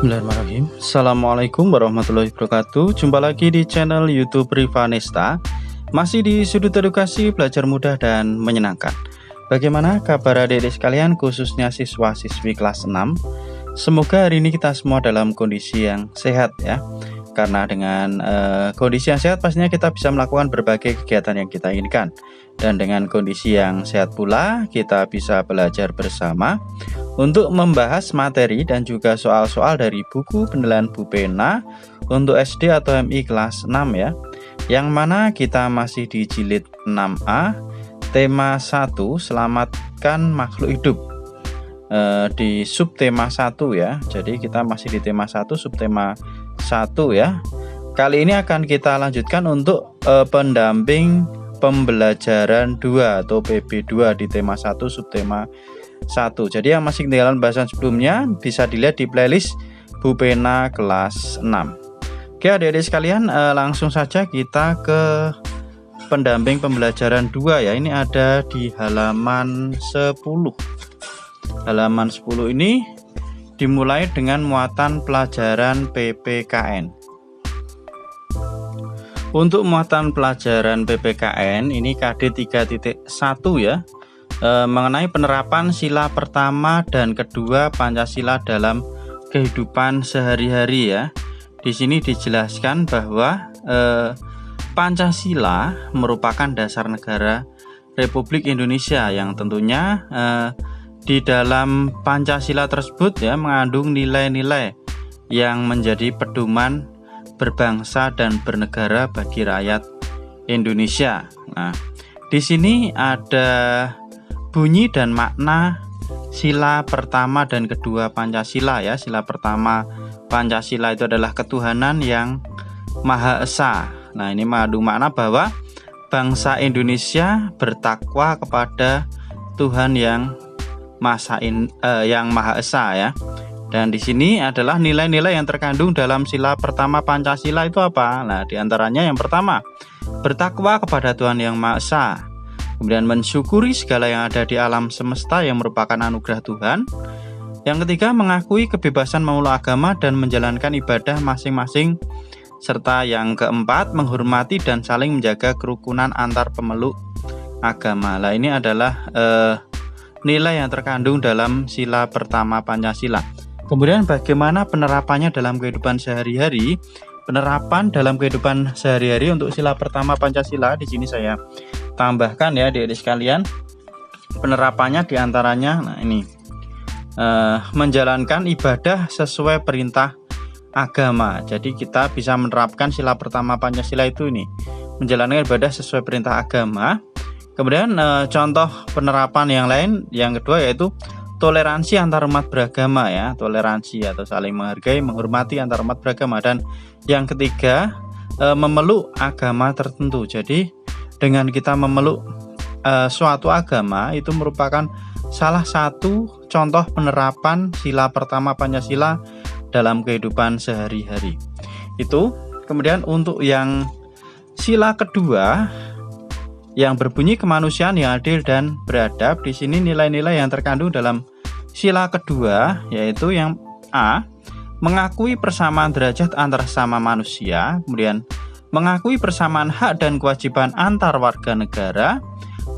Bismillahirrahmanirrahim. Assalamualaikum warahmatullahi wabarakatuh. Jumpa lagi di channel YouTube Riva Nesta. Masih di sudut edukasi belajar mudah dan menyenangkan. Bagaimana kabar adik-adik sekalian, khususnya siswa-siswi kelas 6? Semoga hari ini kita semua dalam kondisi yang sehat ya. Karena dengan kondisi yang sehat pastinya kita bisa melakukan berbagai kegiatan yang kita inginkan. Dan dengan kondisi yang sehat pula kita bisa belajar bersama untuk membahas materi dan juga soal-soal dari buku penilaian Bu Pena untuk SD atau MI kelas 6 ya. Yang mana kita masih di jilid 6A, tema 1, selamatkan makhluk hidup. Di subtema 1 ya. Jadi kita masih di tema 1, subtema 1 ya. Kali ini akan kita lanjutkan untuk pendamping pembelajaran 2 atau PB2 di tema 1 subtema 1. Jadi yang masih ketinggalan bahasan sebelumnya bisa dilihat di playlist Bu Pena kelas 6. Oke adik-adik sekalian, langsung saja kita ke pendamping pembelajaran 2 ya. Ini ada di halaman 10. Halaman 10 ini dimulai dengan muatan pelajaran PPKN. Untuk muatan pelajaran PPKN ini KD 3.1 ya, mengenai penerapan sila pertama dan kedua Pancasila dalam kehidupan sehari-hari ya. Di sini dijelaskan bahwa Pancasila merupakan dasar negara Republik Indonesia yang tentunya di dalam Pancasila tersebut ya mengandung nilai-nilai yang menjadi pedoman berbangsa dan bernegara bagi rakyat Indonesia. Nah, di sini ada bunyi dan makna sila pertama dan kedua Pancasila ya. Sila pertama Pancasila itu adalah ketuhanan yang Maha Esa. Nah, ini mengandung makna bahwa bangsa Indonesia bertakwa kepada Tuhan yang Maha Esa ya. Dan di sini adalah nilai-nilai yang terkandung dalam sila pertama Pancasila itu apa? Nah, diantaranya yang pertama, bertakwa kepada Tuhan yang Maha Esa. Kemudian mensyukuri segala yang ada di alam semesta yang merupakan anugerah Tuhan. Yang ketiga, mengakui kebebasan memeluk agama dan menjalankan ibadah masing-masing. Serta yang keempat, menghormati dan saling menjaga kerukunan antar pemeluk agama. Nah, ini adalah nilai yang terkandung dalam sila pertama Pancasila. Kemudian bagaimana penerapannya dalam kehidupan sehari-hari? Penerapan dalam kehidupan sehari-hari untuk sila pertama Pancasila di sini saya tambahkan ya adik-adik sekalian. Penerapannya diantaranya, nah ini menjalankan ibadah sesuai perintah agama. Jadi kita bisa menerapkan sila pertama Pancasila itu ini, menjalankan ibadah sesuai perintah agama. Kemudian contoh penerapan yang lain, yang kedua yaitu toleransi antar umat beragama ya, toleransi atau saling menghargai, menghormati antar umat beragama. Dan yang ketiga, memeluk agama tertentu. Jadi dengan kita memeluk suatu agama itu merupakan salah satu contoh penerapan sila pertama Pancasila dalam kehidupan sehari-hari. Itu. Kemudian untuk yang sila kedua yang berbunyi kemanusiaan yang adil dan beradab, di sini nilai-nilai yang terkandung dalam sila kedua yaitu yang A, mengakui persamaan derajat antar sesama manusia, kemudian mengakui persamaan hak dan kewajiban antar warga negara,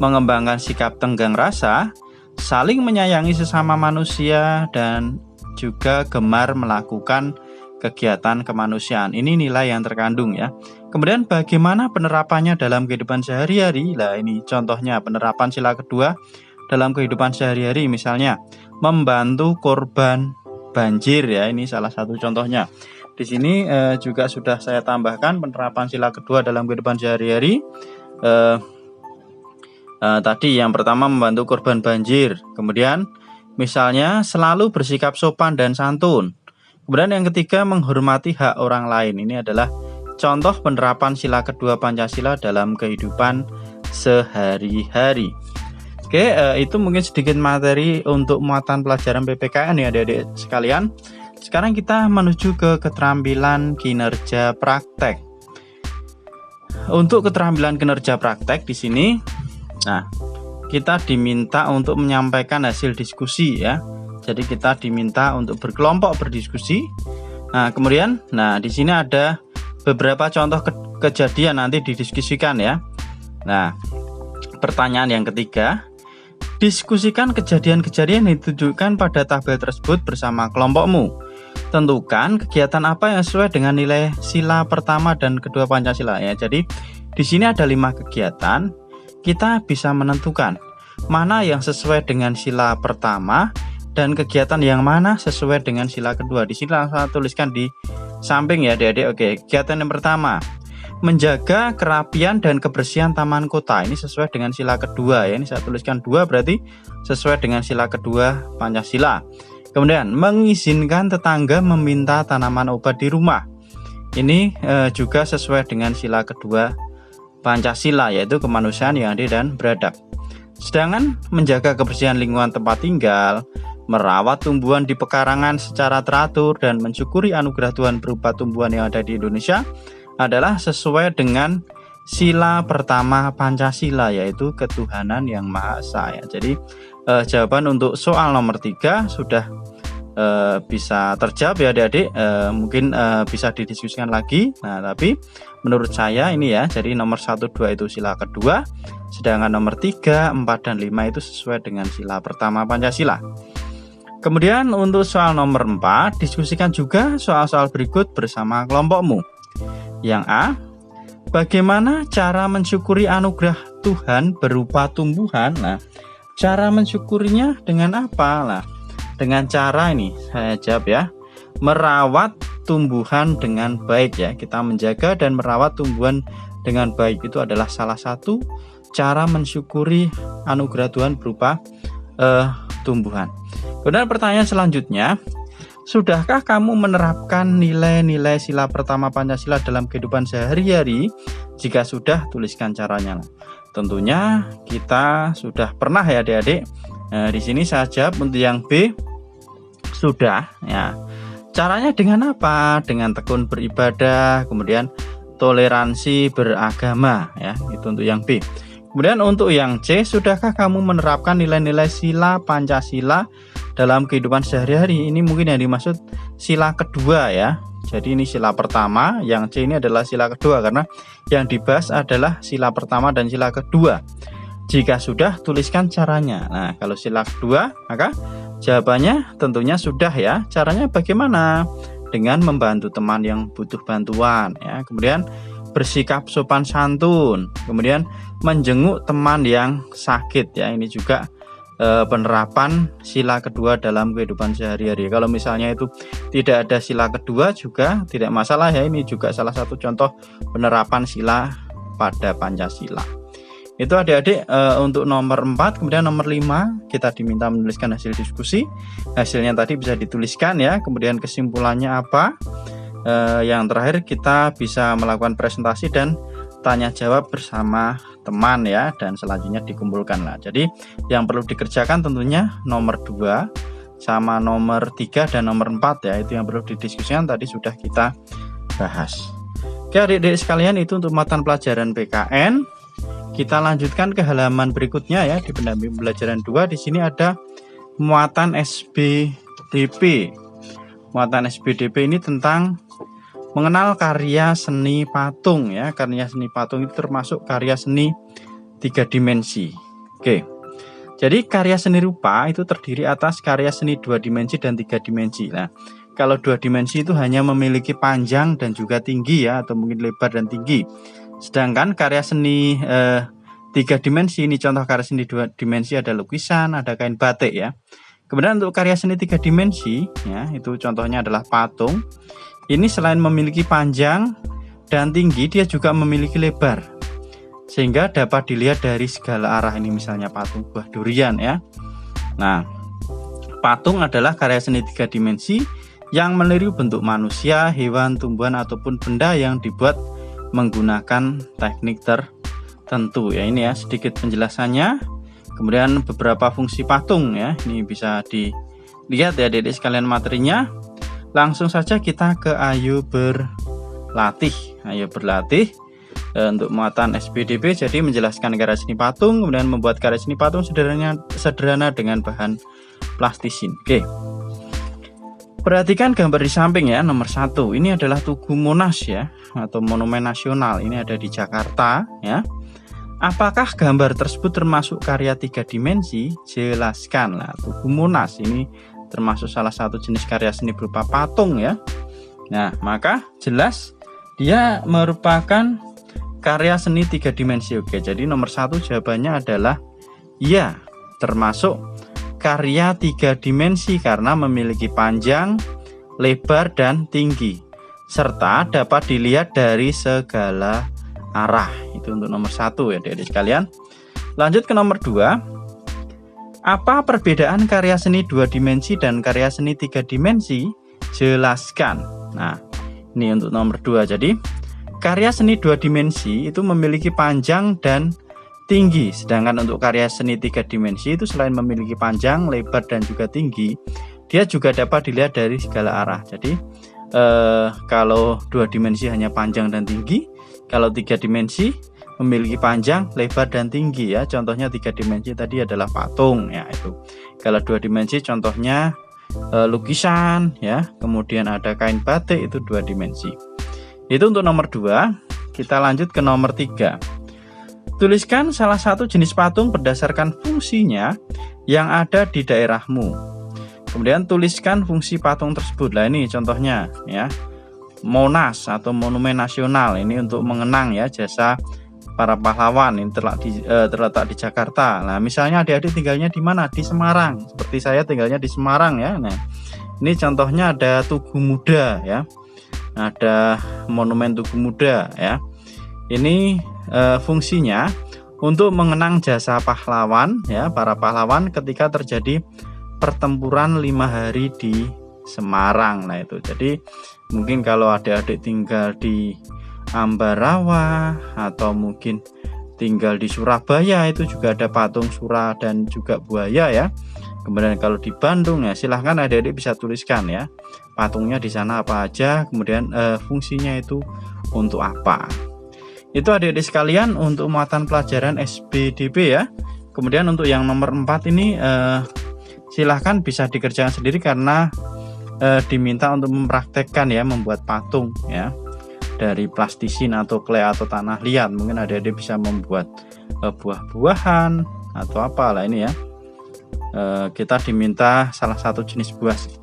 mengembangkan sikap tenggang rasa, saling menyayangi sesama manusia, dan juga gemar melakukan kegiatan kemanusiaan. Ini nilai yang terkandung ya. Kemudian bagaimana penerapannya dalam kehidupan sehari-hari? Nah, ini contohnya penerapan sila kedua dalam kehidupan sehari-hari, misalnya membantu korban banjir ya, ini salah satu contohnya. Di sini juga sudah saya tambahkan penerapan sila kedua dalam kehidupan sehari-hari. Tadi yang pertama membantu korban banjir, kemudian misalnya selalu bersikap sopan dan santun. Kemudian yang ketiga, menghormati hak orang lain. Ini adalah contoh penerapan sila kedua Pancasila dalam kehidupan sehari-hari. Oke, itu mungkin sedikit materi untuk muatan pelajaran PPKN ya adik-adik sekalian. Sekarang kita menuju ke keterampilan kinerja praktek. Untuk keterampilan kinerja praktek di sini, nah kita diminta untuk menyampaikan hasil diskusi ya Jadi kita diminta untuk berkelompok berdiskusi. Nah, kemudian di sini ada beberapa contoh kejadian nanti didiskusikan ya. Nah, pertanyaan yang ketiga, diskusikan kejadian-kejadian yang ditujukan pada tabel tersebut bersama kelompokmu. Tentukan kegiatan apa yang sesuai dengan nilai sila pertama dan kedua Pancasila ya. Jadi di sini ada 5 kegiatan. Kita bisa menentukan mana yang sesuai dengan sila pertama dan kegiatan yang mana sesuai dengan sila kedua. Di sini langsung tuliskan di samping ya adik-adik. Oke, kegiatan yang pertama, menjaga kerapian dan kebersihan taman kota. Ini sesuai dengan sila kedua ya. Ini saya tuliskan 2 berarti sesuai dengan sila kedua Pancasila. Kemudian mengizinkan tetangga meminta tanaman obat di rumah. Ini juga sesuai dengan sila kedua Pancasila, yaitu kemanusiaan yang adil dan beradab. Sedangkan menjaga kebersihan lingkungan tempat tinggal, merawat tumbuhan di pekarangan secara teratur, dan mensyukuri anugerah Tuhan berupa tumbuhan yang ada di Indonesia adalah sesuai dengan sila pertama Pancasila, yaitu ketuhanan yang Maha Esa. Jadi jawaban untuk soal nomor 3 sudah bisa terjawab ya adik-adik. Mungkin bisa didiskusikan lagi. Nah, tapi menurut saya ini ya, jadi nomor 1, 2 itu sila kedua, sedangkan nomor 3, 4, dan 5 itu sesuai dengan sila pertama Pancasila. Kemudian untuk soal nomor 4, diskusikan juga soal-soal berikut bersama kelompokmu. Yang A, bagaimana cara mensyukuri anugerah Tuhan berupa tumbuhan? Nah, cara mensyukurinya dengan apa? Nah, dengan cara ini saya jawab ya, merawat tumbuhan dengan baik ya. Kita menjaga dan merawat tumbuhan dengan baik itu adalah salah satu cara mensyukuri anugerah Tuhan berupa tumbuhan. Kemudian pertanyaan selanjutnya, sudahkah kamu menerapkan nilai-nilai sila pertama Pancasila dalam kehidupan sehari-hari? Jika sudah, tuliskan caranya. Tentunya kita sudah pernah ya adik-adik. Di sini saya jawab untuk yang B, sudah ya. Caranya dengan apa? Dengan tekun beribadah, kemudian toleransi beragama ya. Itu untuk yang B. Kemudian untuk yang C, sudahkah kamu menerapkan nilai-nilai sila Pancasila dalam kehidupan sehari-hari? Ini mungkin yang dimaksud sila kedua ya. Jadi ini sila pertama, yang C ini adalah sila kedua karena yang dibahas adalah sila pertama dan sila kedua. Jika sudah, tuliskan caranya. Nah, kalau sila kedua, maka jawabannya tentunya sudah ya. Caranya bagaimana? Dengan membantu teman yang butuh bantuan ya. Kemudian bersikap sopan santun. Kemudian menjenguk teman yang sakit ya. Ini juga penerapan sila kedua dalam kehidupan sehari-hari. Kalau misalnya itu tidak ada sila kedua juga tidak masalah ya. Ini juga salah satu contoh penerapan sila pada Pancasila. Itu adik-adik untuk nomor 4. Kemudian nomor 5 kita diminta menuliskan hasil diskusi. Hasilnya tadi bisa dituliskan ya. Kemudian kesimpulannya apa? Yang terakhir kita bisa melakukan presentasi dan tanya jawab bersama teman ya. Dan selanjutnya dikumpulkan lah. Jadi yang perlu dikerjakan tentunya nomor 2 sama nomor 3 dan nomor 4 ya. Itu yang perlu didiskusikan, tadi sudah kita bahas. Oke adik-adik sekalian, itu untuk mata pelajaran PKN. Kita lanjutkan ke halaman berikutnya ya, di pendamping pembelajaran 2. Di sini ada muatan SBDP. Muatan SBDP ini tentang mengenal karya seni patung ya. Karya seni patung itu termasuk karya seni 3 dimensi. Oke. Jadi karya seni rupa itu terdiri atas karya seni 2 dimensi dan 3 dimensi. Nah, kalau 2 dimensi itu hanya memiliki panjang dan juga tinggi ya, atau mungkin lebar dan tinggi. Sedangkan karya seni 3 dimensi, ini contoh karya seni 2 dimensi, ada lukisan, ada kain batik ya. Kemudian untuk karya seni 3 dimensi ya, itu contohnya adalah patung. Ini selain memiliki panjang dan tinggi, dia juga memiliki lebar, sehingga dapat dilihat dari segala arah. Ini misalnya patung buah durian ya. Nah, patung adalah karya seni 3 dimensi yang meniru bentuk manusia, hewan, tumbuhan, ataupun benda yang dibuat menggunakan teknik tertentu ya. Ini ya sedikit penjelasannya. Kemudian beberapa fungsi patung ya, ini bisa dilihat ya adik-adik sekalian materinya. Langsung saja kita ke Ayo Berlatih. Ayo Berlatih untuk muatan SBDP, jadi menjelaskan karya seni patung, kemudian membuat karya seni patung sederhana dengan bahan plastisin. Oke. Perhatikan gambar di samping ya, nomor 1. Ini adalah Tugu Monas ya, atau Monumen Nasional. Ini ada di Jakarta ya. Apakah gambar tersebut termasuk karya 3 dimensi? Jelaskan. Lah, Tugu Monas ini termasuk salah satu jenis karya seni berupa patung ya. Nah, maka jelas dia merupakan karya seni 3 dimensi. Oke, jadi nomor 1 jawabannya adalah ya, termasuk karya 3 dimensi karena memiliki panjang, lebar, dan tinggi, serta dapat dilihat dari segala arah. Itu untuk nomor 1 ya adik-adik sekalian. Lanjut ke nomor 2. Apa perbedaan karya seni 2 dimensi dan karya seni 3 dimensi? Jelaskan. Nah, ini untuk nomor 2. Jadi karya seni 2 dimensi itu memiliki panjang dan tinggi, sedangkan untuk karya seni 3 dimensi itu selain memiliki panjang, lebar, dan juga tinggi, dia juga dapat dilihat dari segala arah. Jadi kalau 2 dimensi hanya panjang dan tinggi, kalau 3 dimensi memiliki panjang, lebar, dan tinggi ya. Contohnya 3 dimensi tadi adalah patung ya itu. Kalau 2 dimensi contohnya lukisan ya, kemudian ada kain batik, itu 2 dimensi. Itu untuk nomor 2. Kita lanjut ke nomor 3. Tuliskan salah satu jenis patung berdasarkan fungsinya yang ada di daerahmu. Kemudian tuliskan fungsi patung tersebut. Nah, ini contohnya ya. Monas atau Monumen Nasional ini untuk mengenang ya jasa para pahlawan. Ini terletak di Jakarta. Nah, misalnya adik-adik tinggalnya di mana? Di Semarang. Seperti saya tinggalnya di Semarang ya. Nah, ini contohnya ada Tugu Muda ya. Ada Monumen Tugu Muda ya. Ini fungsinya untuk mengenang jasa pahlawan ya, para pahlawan ketika terjadi pertempuran 5 hari di Semarang. Nah, itu jadi mungkin kalau adik-adik tinggal di Ambarawa atau mungkin tinggal di Surabaya, itu juga ada patung Sura dan juga buaya ya. Kemudian kalau di Bandung ya, silahkan adik-adik bisa tuliskan ya patungnya di sana apa aja, kemudian fungsinya itu untuk apa. Itu adik-adik sekalian untuk muatan pelajaran SBDP ya. Kemudian untuk yang nomor 4 ini silahkan bisa dikerjakan sendiri karena diminta untuk mempraktekkan ya, membuat patung ya dari plastisin atau clay atau tanah liat. Mungkin adik-adik bisa membuat buah-buahan atau apa lah ini ya. Kita diminta salah satu jenis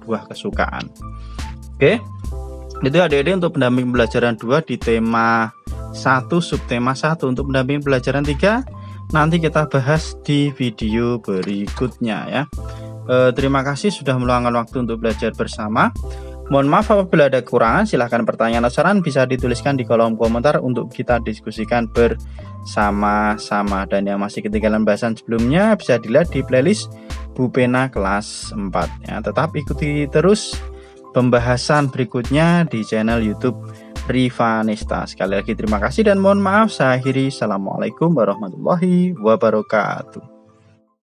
buah kesukaan. Oke, itu adik-adik untuk pendamping pembelajaran 2 di tema 1 subtema 1. Untuk pendamping pelajaran 3 nanti kita bahas di video berikutnya ya. Terima kasih sudah meluangkan waktu untuk belajar bersama. Mohon maaf apabila ada kekurangan. Silahkan pertanyaan atau saran bisa dituliskan di kolom komentar untuk kita diskusikan bersama-sama. Dan yang masih ketinggalan bahasan sebelumnya bisa dilihat di playlist Bu Pena kelas 4 ya. Tetap ikuti terus pembahasan berikutnya di channel YouTube Rivanista. Sekali lagi terima kasih dan mohon maaf. Saya akhiri. Assalamualaikum warahmatullahi wabarakatuh.